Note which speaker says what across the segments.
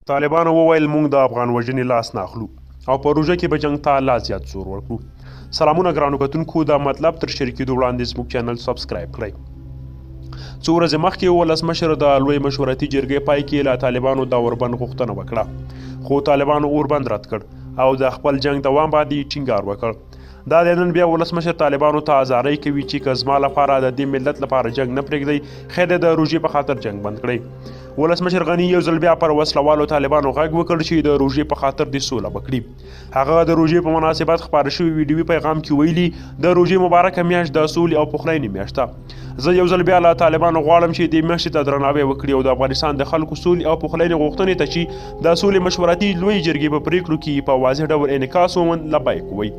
Speaker 1: طالبانو وویل موږ د افغان وژنې لاس نه اخلو او په روژه کې به جنګ ته لا زیات زور ورکړو. سلامونه ګرانو کتونکو، دا مطلب تر شریکېدو وړاندې زموږ چینل سبسکرایب کړئ. څو ورځې مخکې ولسمشر د لوی مشورتي جرګې پای کې له طالبانو د اوربند غوښتنه وکړه، خو طالبانو اوربند رد کړ او د خپل جنګ دوام باندې ټینګار وکړ. دا د نن بیا ولسمشر طالبانو ته ازارۍ کوي چې که زما لپاره د دې ملت لپاره جنګ نه پرېږدئ، خیر دی د روژې په خاطر جنګ بند کړئ. ولسمشر غني یو ځل بیا پر وسلوالو طالبانو غږ وکړ چې د روژې په خاطر دې سوله وکړي. هغه د روژې په مناسبت خپاره شوي ویډیوي پیغام کې ویلي د روژې مبارکه میاشت د سولې او پخلاینې میاشت ده. زه یو ځل بیا له طالبانو غواړم چې دې میاشتې ته درناوی وکړي او د افغانستان د خلکو سولې او پخلاینې غوښتنې ته چې د سولې مشورتي لوی جرګې په پریکړو کې په واضح ډول انعکاس وموند لبیک ووایي.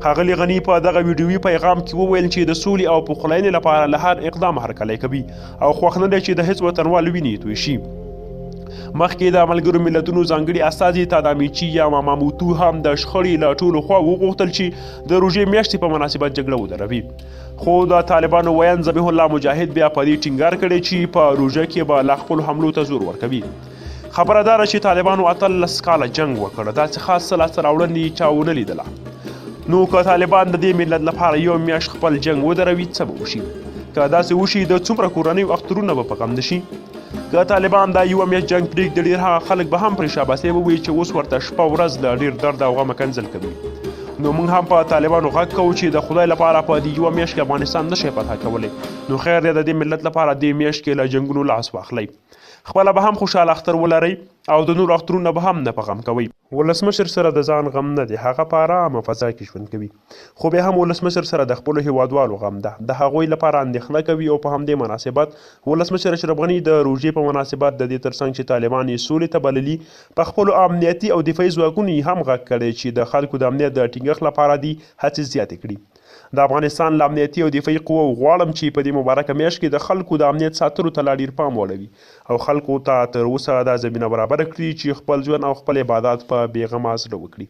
Speaker 1: ښاغلي غني په دغه ویډیوي پیغام کې وویل چې د سولې او پخلاینې لپاره له هر اقدام هرکلی کوي او خوښ نه دی چې د هیڅ وطنوال وینې توی شي. مخکې د ملګرو ملتونو ځانګړي استازي تادامیچي یا ماماموتو هم د شخړې له ټولو خوا وغوښتل چې د روژې میاشتې په مناسبت جګړه ودروي، خو د طالبانو ویاند ذبیح الله مجاهد بیا په دې ټینګار کړی چې په روژه کې به لا خپلو حملو ته زور ورکوي. خبره دا ده چې طالبانو 18 کاله جنګ وکړ، داسې خاص څه لاسته راوړنې چا ونه لیدله. نو که طالبان د دې ملت لپاره یو میاشت خپل جنګ ودروي څه به وشي؟ که داسې وشي د څومره کورنیو اخترونه به په غم نه شي؟ که طالبان دا یوه میاشت جنګ پرېږدي، ډېر هغه خلک به هم پرې شاباسي ووایي چې اوس ورته شپه ورځ له ډېر درد او غمه کنځل کوي. نو موږ هم په طالبانو غږ کوو چې د خدای لپاره په دې یوه میاشت کې افغانستان نشي فتح کولی، نو خیر دی د دې ملت لپاره دې میاشت کې له جنګونو لاس واخلئ، خپله به هم خوشحاله اختر ولرئ او د نورو اخترونه به هم نه په غم کوئ. ولسمشر سره د ځان غم نه دی، هغه په ارامه فضا کې ژوند کوي، خو بیا هم ولسمشر سره د خپلو هیوادوالو غم ده، د هغوی لپاره اندېښنه کوي او په همدې مناسبت ولسمشر اشرف غني د روژې په مناسبت د دې ترڅنګ چې طالبان یې سولې ته بللي، په خپلو امنیتي او دفاعي ځواکونو یې هم غږ کړی چې د خلکو د امنیت د ټینګښت لپاره دي هڅې زیاتې کړي. د افغانستان له امنیتي او دفاعي قواو غواړم چې په دې مبارکه میاشت کې د خلکو د امنیت ساتلو ته لا ډېر پام واړوي او خلکو ته تر اوسه دا زمینه برابره کړي چې خپل ژوند او خپل عبادات په بېغمه زړه وکړي.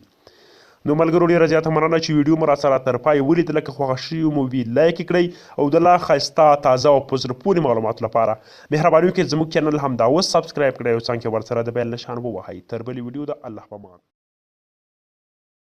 Speaker 1: نو ملګرو ډېره زیاته مننه چې ویډیو مو راسره تر پای ولیدله. که خوښه شوي مو وي لایک یې کړئ او د لا ښایسته تازه او په زړه پورې معلوماتو لپاره مهرباني وکړئ زموږ چینل همدا اوس سبسکرایب کړئ او څنګ کې ورسره د بیل نښان ووهئ. تر بلې ویډیو د الله په امان.